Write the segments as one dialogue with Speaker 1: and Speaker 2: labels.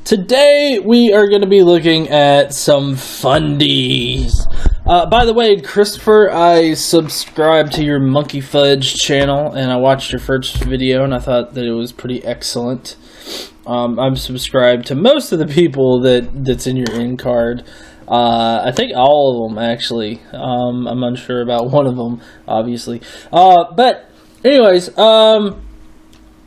Speaker 1: Today we are going to be looking at some fundies. By the way, Christopher, I subscribed to your Monkey Fudge channel, and I watched your first video, and I thought that it was pretty excellent. I'm subscribed to most of the people that's in your end card. I think all of them, actually. I'm unsure about one of them, obviously. But anyways,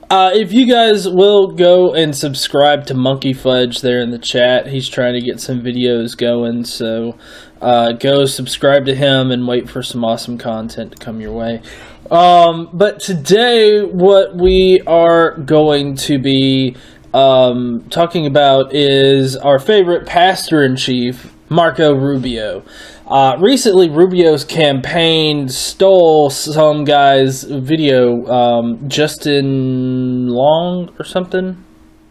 Speaker 1: if you guys will go and subscribe to Monkey Fudge there in the chat, he's trying to get some videos going, so go subscribe to him and wait for some awesome content to come your way. But today, what we are going to be talking about is our favorite pastor-in-chief, Marco Rubio. Recently, Rubio's campaign stole some guy's video, Justin Long or something.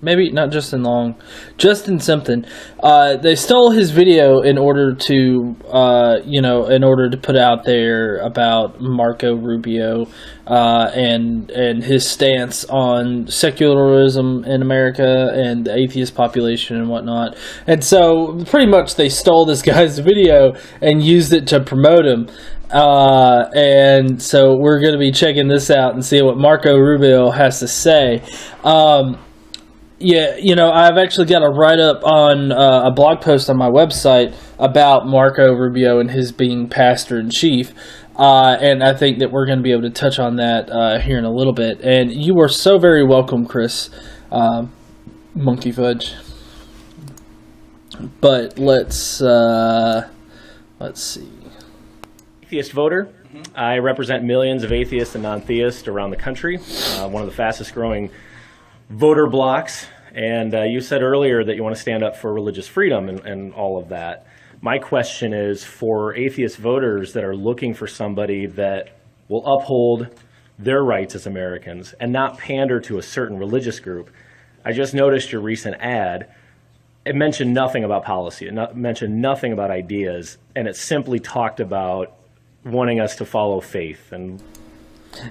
Speaker 1: Maybe not Justin Long, Justin something. They stole his video in order to, in order to put out there about Marco Rubio and his stance on secularism in America and the atheist population and whatnot. And so, pretty much, they stole this guy's video and used it to promote him. And so we're going to be checking this out and see what Marco Rubio has to say. Yeah, I've actually got a write-up on a blog post on my website about Marco Rubio and his being pastor-in-chief, and I think that we're going to be able to touch on that here in a little bit. And you are so very welcome, Chris, Monkey Fudge. But let's see.
Speaker 2: Atheist voter. I represent millions of atheists and non-theists around the country, one of the fastest-growing voter blocks, and you said earlier that you want to stand up for religious freedom and all of that. My question is for atheist voters that are looking for somebody that will uphold their rights as Americans and not pander to a certain religious group. I just noticed your recent ad. It mentioned nothing about policy. It mentioned nothing about ideas, and it simply talked about wanting us to follow faith. And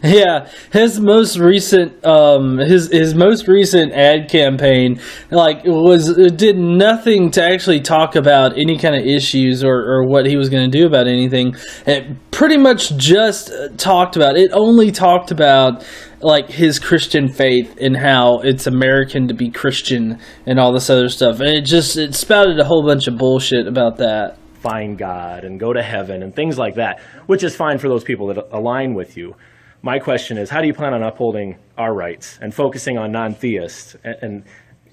Speaker 1: yeah, his most recent ad campaign did nothing to actually talk about any kind of issues or what he was going to do about anything. It pretty much just only talked about like his Christian faith and how it's American to be Christian and all this other stuff. And it spouted a whole bunch of bullshit about that.
Speaker 2: Find God and go to heaven and things like that, which is fine for those people that align with you. My question is, how do you plan on upholding our rights and focusing on non-theists? And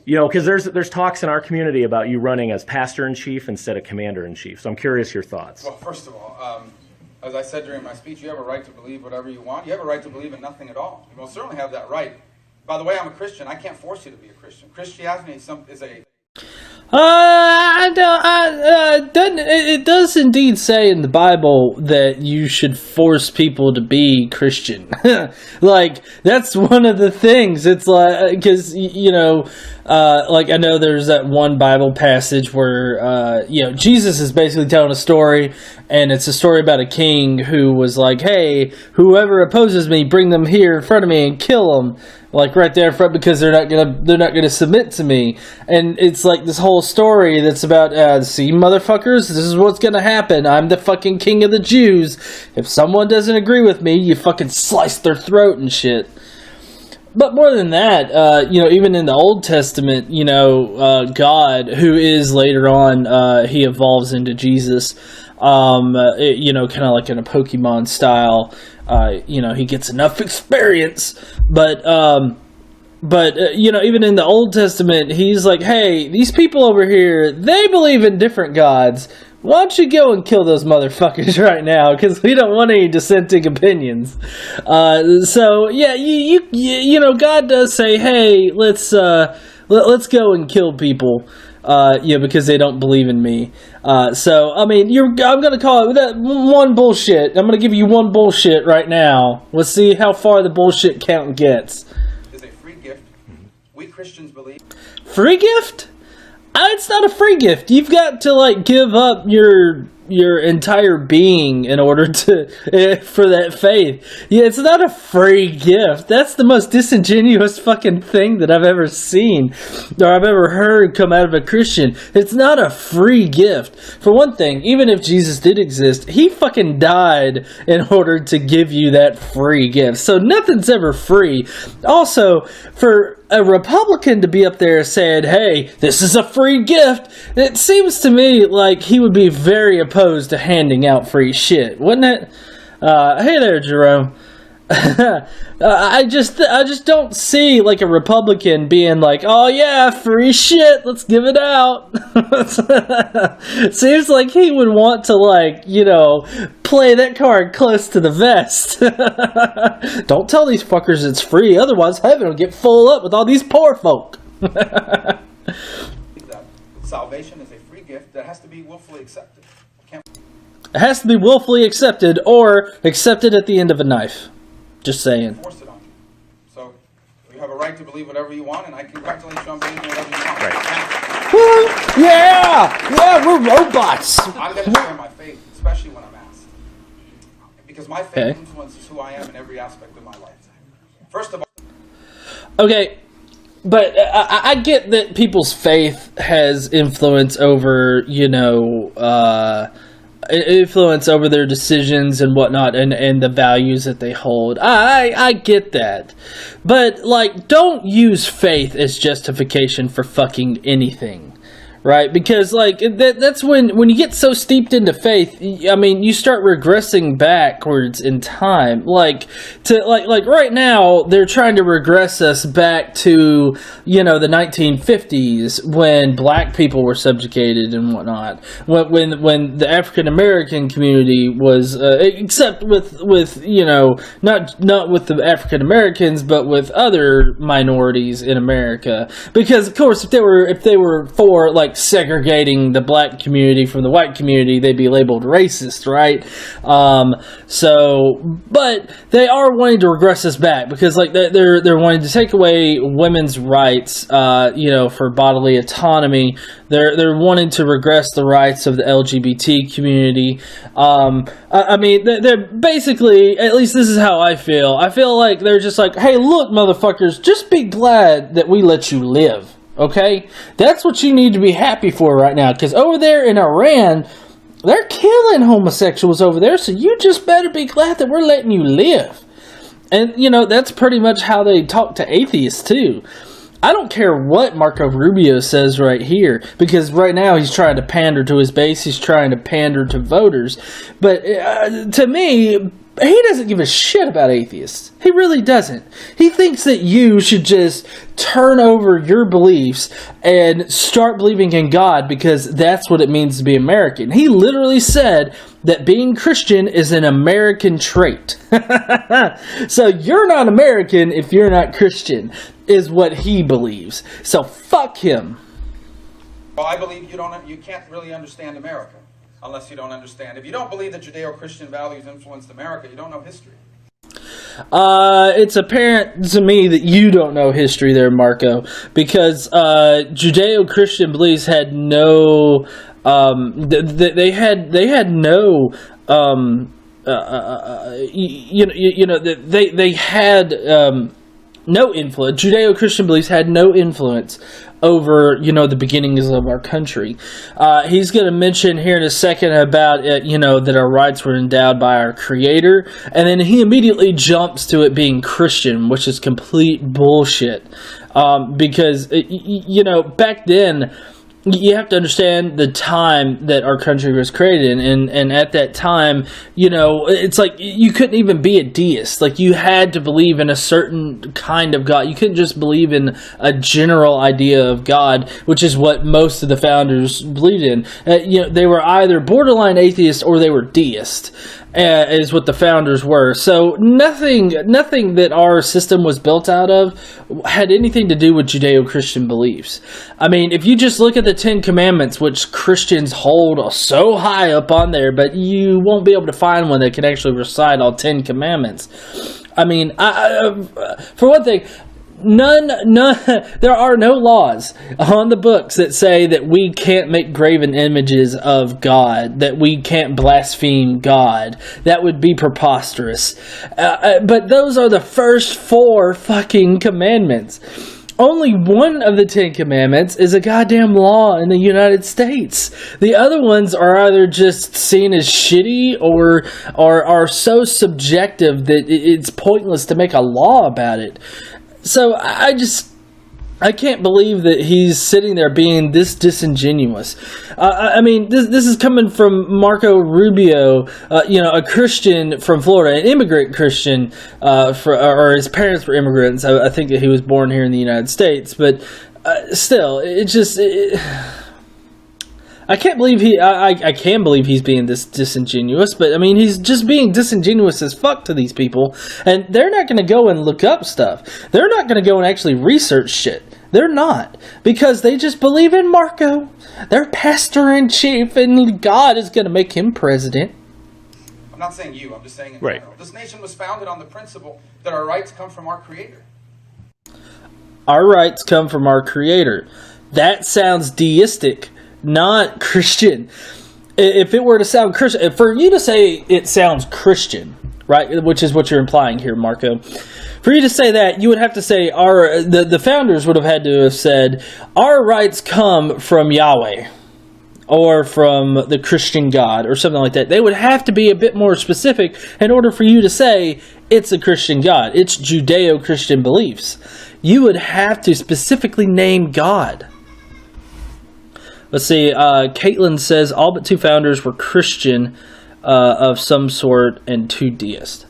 Speaker 2: because there's talks in our community about you running as pastor-in-chief instead of commander-in-chief. So I'm curious your thoughts.
Speaker 3: Well, first of all, as I said during my speech, you have a right to believe whatever you want. You have a right to believe in nothing at all. You most certainly have that right. By the way, I'm a Christian. I can't force you to be a Christian. Christianity is a...
Speaker 1: It does indeed say in the Bible that you should force people to be Christian. Like, that's one of the things. It's like, because, I know there's that one Bible passage where, Jesus is basically telling a story, and it's a story about a king who was like, hey, whoever opposes me, bring them here in front of me and kill them. Like right there in front, because they're not gonna submit to me. And it's like this whole story that's about, see, motherfuckers, this is what's gonna happen. I'm the fucking king of the Jews. If someone doesn't agree with me, you fucking slice their throat and shit. But more than that, even in the Old Testament, God, who is later on, he evolves into Jesus, kind of like in a Pokemon style. He gets enough experience, but even in the Old Testament, he's like, hey, these people over here, they believe in different gods. Why don't you go and kill those motherfuckers right now? Because we don't want any dissenting opinions. So yeah, God does say, hey, let's go and kill people. Because they don't believe in me. So, I mean, I'm going to call it that one bullshit. I'm going to give you one bullshit right now. Let's see how far the bullshit count gets.
Speaker 3: It's a free gift. We Christians believe.
Speaker 1: Free gift? It's not a free gift. You've got to, give up your your entire being in order to for that faith. Yeah, it's not a free gift. That's the most disingenuous fucking thing that I've ever seen or I've ever heard come out of a Christian. It's not a free gift. For one thing, even if Jesus did exist, he fucking died in order to give you that free gift. So nothing's ever free. Also, for a Republican to be up there saying, hey, this is a free gift, it seems to me like he would be very opposed to handing out free shit, wouldn't it? Hey there, Jerome. I just don't see like a Republican being like, oh yeah, free shit, let's give it out. Seems like he would want to, like, you know, play that card close to the vest. Don't tell these fuckers it's free, otherwise heaven will get full up with all these poor folk.
Speaker 3: Salvation is a free gift that has to be willfully accepted.
Speaker 1: It has to be willfully accepted or accepted at the end of a knife. Just saying.
Speaker 3: Force it on you. So you have a right to believe whatever you want, and I congratulate you on believing whatever you want.
Speaker 2: Right.
Speaker 1: Woo! Yeah, we're robots.
Speaker 3: I'm going to share my faith, especially when I'm asked, because my faith influences who I am in every aspect of my life. First of all.
Speaker 1: Okay. But I get that people's faith has influence over, you know, influence over their decisions and whatnot, and the values that they hold. I get that. But, like, don't use faith as justification for fucking anything. Right? Because, like, that's when you get so steeped into faith, I mean, you start regressing backwards in time. Like right now, they're trying to regress us back to, you know, the 1950s when black people were subjugated and whatnot. When the African American community was, except with you know, not with the African Americans, but with other minorities in America. Because, of course, if they were for, like, segregating the black community from the white community, they'd be labeled racist, right? But they are wanting to regress us back because, like, they're wanting to take away women's rights, you know, for bodily autonomy. They're wanting to regress the rights of the LGBT community. I mean, they're basically, at least this is how I feel. I feel like they're just like, hey, look, motherfuckers, just be glad that we let you live. Okay? That's what you need to be happy for right now. Because over there in Iran, they're killing homosexuals over there. So you just better be glad that we're letting you live. And, you know, that's pretty much how they talk to atheists, too. I don't care what Marco Rubio says right here. Because right now he's trying to pander to his base. He's trying to pander to voters. But to me, he doesn't give a shit about atheists. He really doesn't. He thinks that you should just turn over your beliefs and start believing in God because that's what it means to be American. He literally said that being Christian is an American trait. So you're not American if you're not Christian, is what he believes. So fuck him.
Speaker 3: Well, I believe you can't really understand America unless you don't understand. If you don't believe that Judeo-Christian values influenced America, you don't know history.
Speaker 1: It's apparent to me that you don't know history there, Marco, because Judeo-Christian beliefs had no, they had no, they had no influence. Judeo-Christian beliefs had no influence over, you know, the beginnings of our country. He's going to mention here in a second about it, you know, that our rights were endowed by our Creator, and then he immediately jumps to it being Christian, which is complete bullshit. Because, you know, back then, you have to understand the time that our country was created in, and at that time, you know, it's like you couldn't even be a deist. Like, you had to believe in a certain kind of God. You couldn't just believe in a general idea of God, which is what most of the founders believed in. You know, they were either borderline atheist or they were deist. Is what the founders were. So nothing that our system was built out of had anything to do with Judeo-Christian beliefs. I mean, if you just look at the Ten Commandments, which Christians hold so high up on there, but you won't be able to find one that can actually recite all 10 Commandments. I mean, for one thing, none, there are no laws on the books that say that we can't make graven images of God, that we can't blaspheme God. That would be preposterous. But those are the first 4 fucking commandments. Only one of the 10 commandments is a goddamn law in the United States. The other ones are either just seen as shitty or are so subjective that it's pointless to make a law about it. So I can't believe that he's sitting there being this disingenuous. I mean, this is coming from Marco Rubio, a Christian from Florida, an immigrant Christian, or his parents were immigrants. I think that he was born here in the United States, but still, I can't believe I can believe he's being this disingenuous, but I mean, he's just being disingenuous as fuck to these people, and they're not going to go and look up stuff. They're not going to go and actually research shit. They're not, because they just believe in Marco, their pastor-in-chief, and God is going to make him president.
Speaker 3: I'm not saying you, I'm just saying in
Speaker 2: Right.
Speaker 3: general. This nation was founded on the principle that our rights come from our Creator.
Speaker 1: Our rights come from our Creator. That sounds deistic, not Christian. If it were to sound Christian, for you to say it sounds Christian, right, which is what you're implying here, Marco, for you to say that, you would have to say the founders would have had to have said, our rights come from Yahweh, or from the Christian God, or something like that. They would have to be a bit more specific in order for you to say it's a Christian God. It's Judeo-Christian beliefs. You would have to specifically name God. Let's see, Caitlin says all but 2 founders were Christian of some sort and 2 deists.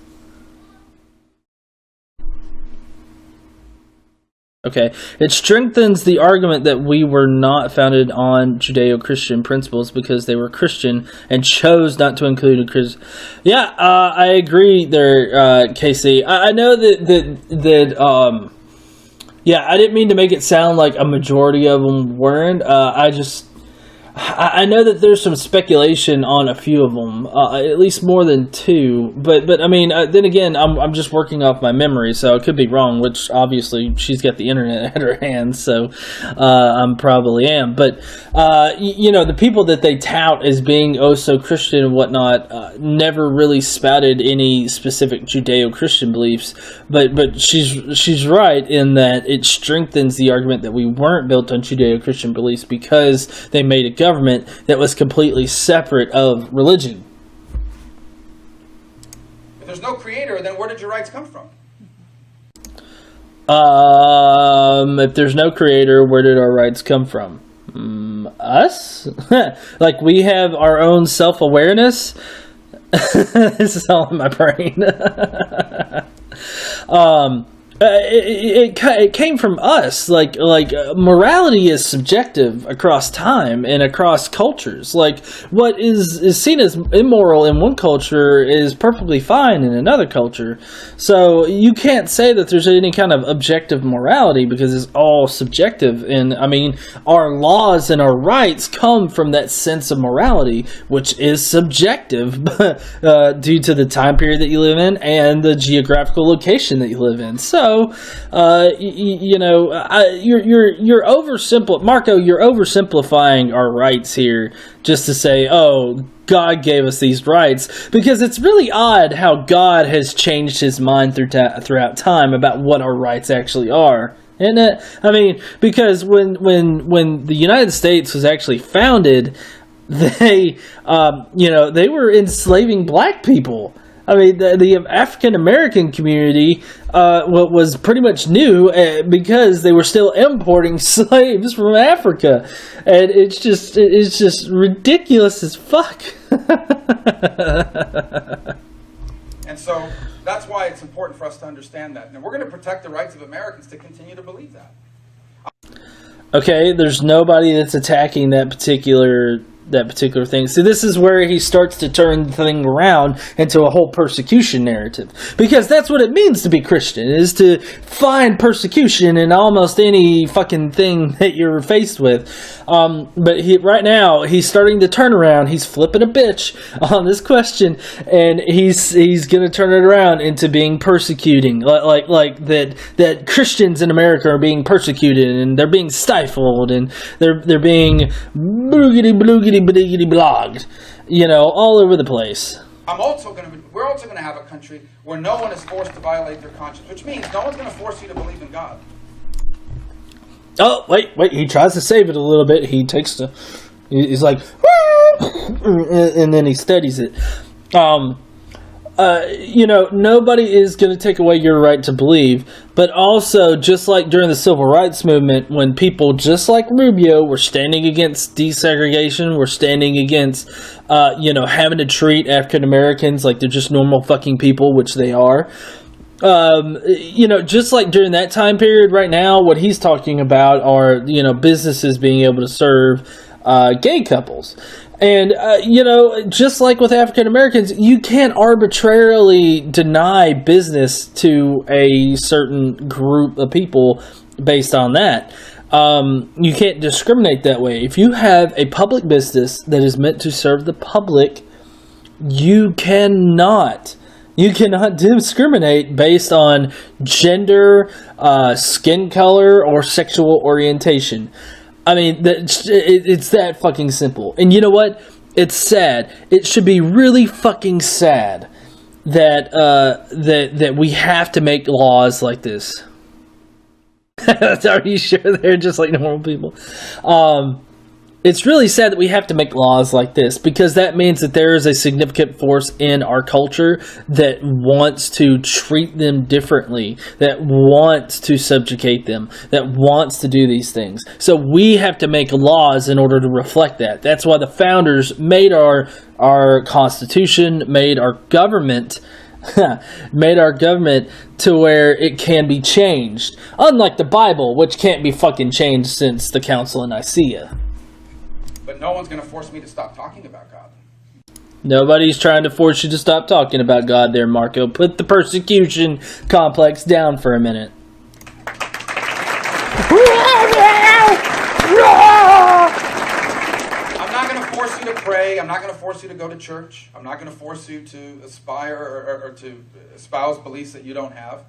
Speaker 1: Okay, it strengthens the argument that we were not founded on Judeo-Christian principles because they were Christian and chose not to include a Christian. Yeah, I agree there, Casey. I know that yeah, I didn't mean to make it sound like a majority of them weren't. I know that there's some speculation on a few of them, at least more than 2. But I mean, then again, I'm just working off my memory, so I could be wrong. Which obviously she's got the internet at her hands, so I probably am. But the people that they tout as being oh so Christian and whatnot never really spouted any specific Judeo-Christian beliefs. But she's right in that it strengthens the argument that we weren't built on Judeo-Christian beliefs because they made a government that was completely separate of religion.
Speaker 3: If there's no Creator, then where did your rights come from?
Speaker 1: If there's no Creator, where did our rights come from? Us? Like we have our own self-awareness? This is all in my brain. It came from us. Like morality is subjective across time and across cultures. Like what is seen as immoral in one culture is perfectly fine in another culture. So you can't say that there's any kind of objective morality because it's all subjective. And I mean, our laws and our rights come from that sense of morality, which is subjective due to the time period that you live in and the geographical location that you live in. So, you're Marco, you're oversimplifying our rights here just to say, oh, God gave us these rights, because it's really odd how God has changed his mind throughout time about what our rights actually are. Isn't it? I mean, because when the United States was actually founded, they were enslaving black people. I mean, the African American community was pretty much new because they were still importing slaves from Africa, and it's just ridiculous as fuck.
Speaker 3: And so that's why it's important for us to understand that. And we're going to protect the rights of Americans to continue to believe that.
Speaker 1: Okay, there's nobody that's attacking that particular that particular thing. So this is where he starts to turn the thing around into a whole persecution narrative, because that's what it means to be Christian, is to find persecution in almost any fucking thing that you're faced with. But right now he's starting to turn around. He's flipping a bitch on this question, and he's gonna turn it around into being persecuting, like that Christians in America are being persecuted, and they're being stifled, and they're being blogged, all over the place.
Speaker 3: We're also going to have a country where no one is forced to violate their conscience, which means no one's going to force you to believe in God.
Speaker 1: Oh, wait, he tries to save it a little bit. He's like, and then he studies it. Nobody is going to take away your right to believe, but also, just like during the Civil Rights Movement, when people just like Rubio were standing against desegregation, were standing against, having to treat African Americans like they're just normal fucking people, which they are. Just like during that time period, right now, what he's talking about are, businesses being able to serve gay couples. And, just like with African Americans, you can't arbitrarily deny business to a certain group of people based on that. You can't discriminate that way. If you have a public business that is meant to serve the public, you cannot discriminate based on gender, skin color, or sexual orientation. I mean, it's that fucking simple. And you know what? It's sad. It should be really fucking sad that we have to make laws like this. Are you sure they're just like normal people? It's really sad that we have to make laws like this, because that means that there is a significant force in our culture that wants to treat them differently, that wants to subjugate them, that wants to do these things. So we have to make laws in order to reflect that. That's why the founders made our Constitution, made our government to where it can be changed. Unlike the Bible, which can't be fucking changed since the Council of Nicaea.
Speaker 3: But no one's going to force me to stop talking about God.
Speaker 1: Nobody's trying to force you to stop talking about God there, Marco. Put the persecution complex down for a minute.
Speaker 3: I'm not going to force you to pray. I'm not going to force you to go to church. I'm not going to force you to aspire or to espouse beliefs that you don't have.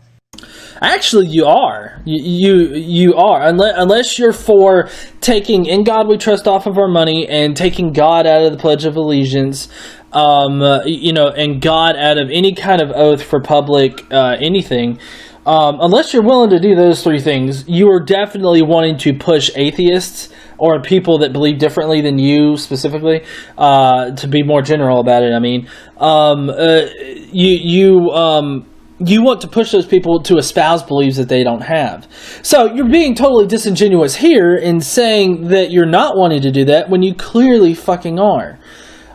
Speaker 1: Actually, you are. You are. Unless you're for taking In God We Trust off of our money and taking God out of the Pledge of Allegiance, and God out of any kind of oath for public anything. Unless you're willing to do those three things, you are definitely wanting to push atheists or people that believe differently than you specifically, to be more general about it. I mean, you want to push those people to espouse beliefs that they don't have. So you're being totally disingenuous here in saying that you're not wanting to do that when you clearly fucking are.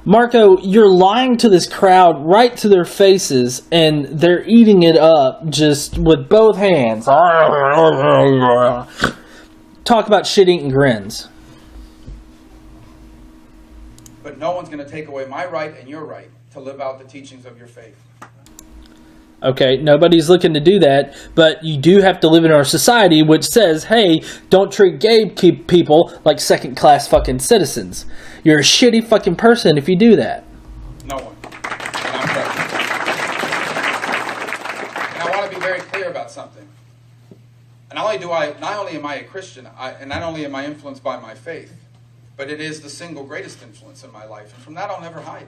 Speaker 1: Marco, you're lying to this crowd right to their faces, and they're eating it up just with both hands. Talk about shit-eating grins.
Speaker 3: But no one's going to take away my right and your right to live out the teachings of your faith.
Speaker 1: Okay, nobody's looking to do that, but you do have to live in our society which says, hey, don't treat gay people like second-class fucking citizens. You're a shitty fucking person if you do that.
Speaker 3: No one. And I'm present. And I want to be very clear about something. And not only am I a Christian, and not only am I influenced by my faith, but it is the single greatest influence in my life. And from that, I'll never hide.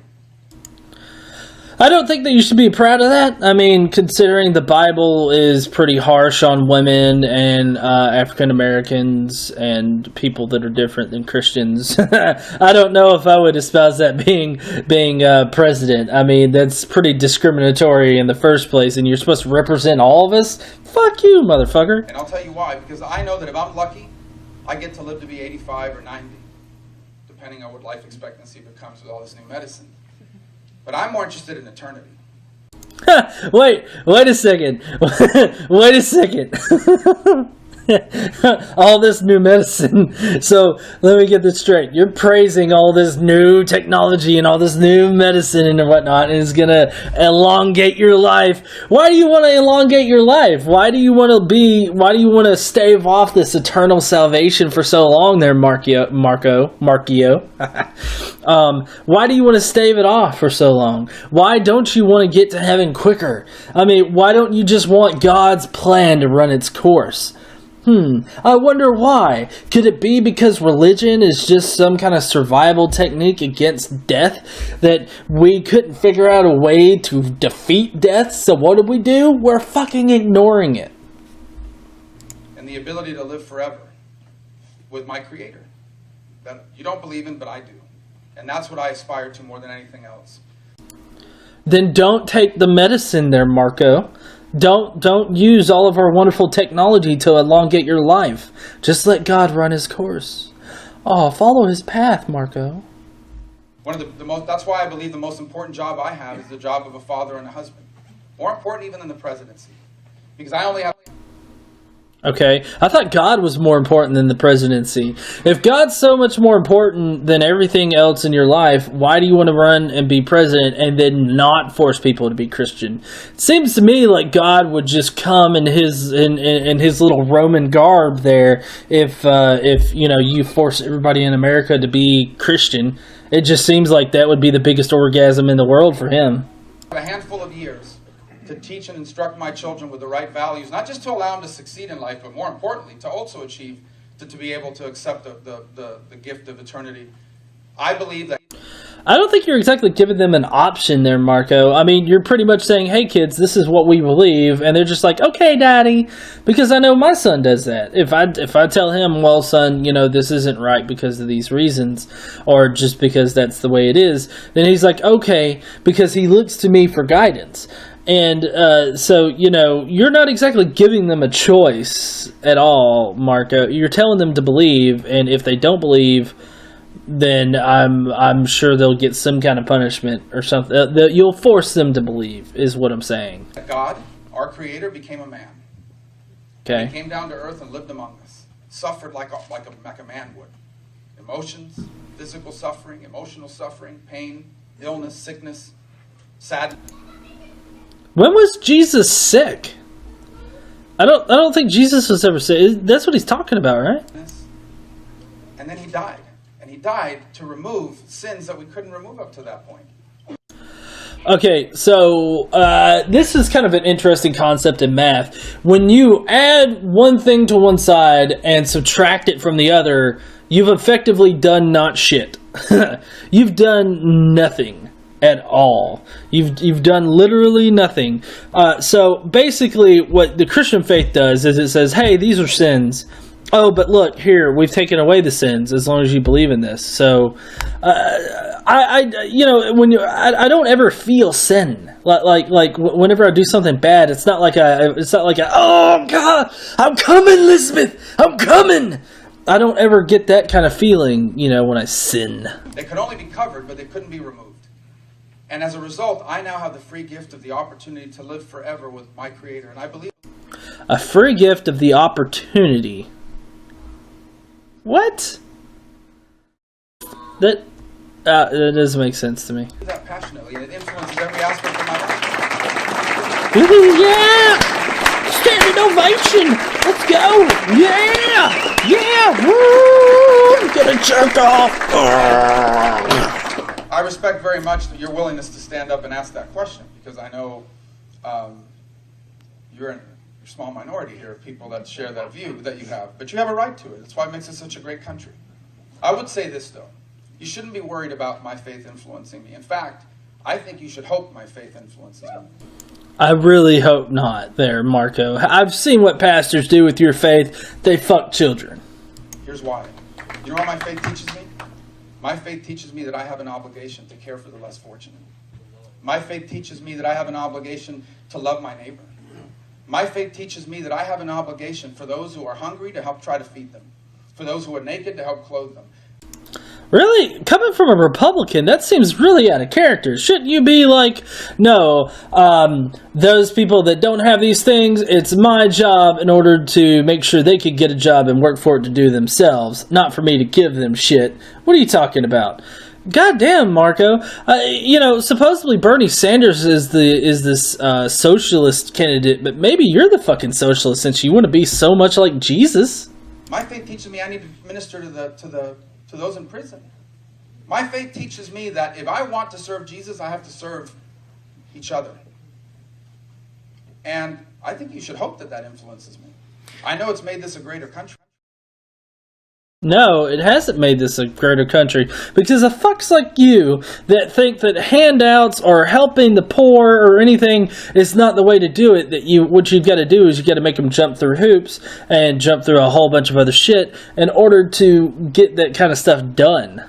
Speaker 1: I don't think that you should be proud of that. I mean, considering the Bible is pretty harsh on women and African Americans and people that are different than Christians, I don't know if I would espouse that being president. I mean, that's pretty discriminatory in the first place, and you're supposed to represent all of us? Fuck you, motherfucker.
Speaker 3: And I'll tell you why. Because I know that if I'm lucky, I get to live to be 85 or 90, depending on what life expectancy becomes with all this new medicine. But I'm more interested in eternity. Wait
Speaker 1: a second. Wait a second. all this new medicine. So let me get this straight. You're praising all this new technology and all this new medicine and whatnot, and it's going to elongate your life. Why do you want to elongate your life? Why do you want to stave off this eternal salvation for so long there, Marcio? Why do you want to stave it off for so long? Why don't you want to get to heaven quicker? I mean, why don't you just want God's plan to run its course? I wonder why. Could it be because religion is just some kind of survival technique against death? That we couldn't figure out a way to defeat death, so what do? We're fucking ignoring it.
Speaker 3: And the ability to live forever with my Creator. That you don't believe in, but I do. And that's what I aspire to more than anything else.
Speaker 1: Then don't take the medicine there, Marco. Don't use all of our wonderful technology to elongate your life. Just let God run his course. Oh, follow his path, Marco.
Speaker 3: One of the most, that's why I believe the most important job I have is the job of a father and a husband. More important even than the presidency. Because I only have...
Speaker 1: Okay, I thought God was more important than the presidency. If God's so much more important than everything else in your life, why do you want to run and be president and then not force people to be Christian? It seems to me like God would just come in his little Roman garb there if you force everybody in America to be Christian. It just seems like that would be the biggest orgasm in the world for him.
Speaker 3: A handful of years to teach and instruct my children with the right values, not just to allow them to succeed in life, but more importantly, to also achieve, to be able to accept the gift of eternity. I believe that...
Speaker 1: I don't think you're exactly giving them an option there, Marco. I mean, you're pretty much saying, hey, kids, this is what we believe, and they're just like, okay, Daddy, because I know my son does that. If I tell him, well, son, this isn't right because of these reasons, or just because that's the way it is, then he's like, okay, because he looks to me for guidance. And so, you're not exactly giving them a choice at all, Marco. You're telling them to believe, and if they don't believe, then I'm sure they'll get some kind of punishment or something. You'll force them to believe, is what I'm saying.
Speaker 3: God, our Creator, became a man.
Speaker 1: Okay.
Speaker 3: He came down to earth and lived among us. Suffered like a man would. Emotions, physical suffering, emotional suffering, pain, illness, sickness, sadness.
Speaker 1: When was Jesus sick? I don't think Jesus was ever sick. That's what he's talking about, right?
Speaker 3: And then he died. And he died to remove sins that we couldn't remove up to that point.
Speaker 1: Okay, so this is kind of an interesting concept in math. When you add one thing to one side and subtract it from the other, you've effectively done not shit. You've done nothing at all. You've done literally nothing. So basically what the Christian faith does is it says, hey, these are sins. Oh, but look, here, we've taken away the sins as long as you believe in this. So I don't ever feel sin. Like whenever I do something bad, it's not like oh God, I'm coming, Elizabeth, I'm coming. I don't ever get that kind of feeling, when I sin.
Speaker 3: They could only be covered, but they couldn't be removed. And as a result, I now have the free gift of the opportunity to live forever with my Creator. And I believe...
Speaker 1: A free gift of the opportunity. What? That doesn't make sense to me.
Speaker 3: ...that passionately, and it influences every aspect of my life.
Speaker 1: Yeah! Standing ovation! Let's go! Yeah! Yeah! Woo! I'm gonna jerk off!
Speaker 3: I respect very much your willingness to stand up and ask that question, because I know you're in a small minority here of people that share that view that you have. But you have a right to it. That's why it makes it such a great country. I would say this, though. You shouldn't be worried about my faith influencing me. In fact, I think you should hope my faith influences me.
Speaker 1: I really hope not there, Marco. I've seen what pastors do with your faith. They fuck children.
Speaker 3: Here's why. You know what my faith teaches me? My faith teaches me that I have an obligation to care for the less fortunate. My faith teaches me that I have an obligation to love my neighbor. My faith teaches me that I have an obligation for those who are hungry to help try to feed them. For those who are naked to help clothe them.
Speaker 1: Really? Coming from a Republican, that seems really out of character. Shouldn't you be like, no, those people that don't have these things, it's my job in order to make sure they can get a job and work for it to do themselves, not for me to give them shit. What are you talking about? Goddamn, Marco. Supposedly Bernie Sanders is this socialist candidate, but maybe you're the fucking socialist since you want to be so much like Jesus.
Speaker 3: My faith teaches me I need to minister to those in prison. My faith teaches me that if I want to serve Jesus, I have to serve each other. And I think you should hope that influences me. I know it's made this a greater country.
Speaker 1: No, it hasn't made this a greater country, because the fucks like you that think that handouts or helping the poor or anything is not the way to do it, what you've got to do is you got to make them jump through hoops and jump through a whole bunch of other shit in order to get that kind of stuff done.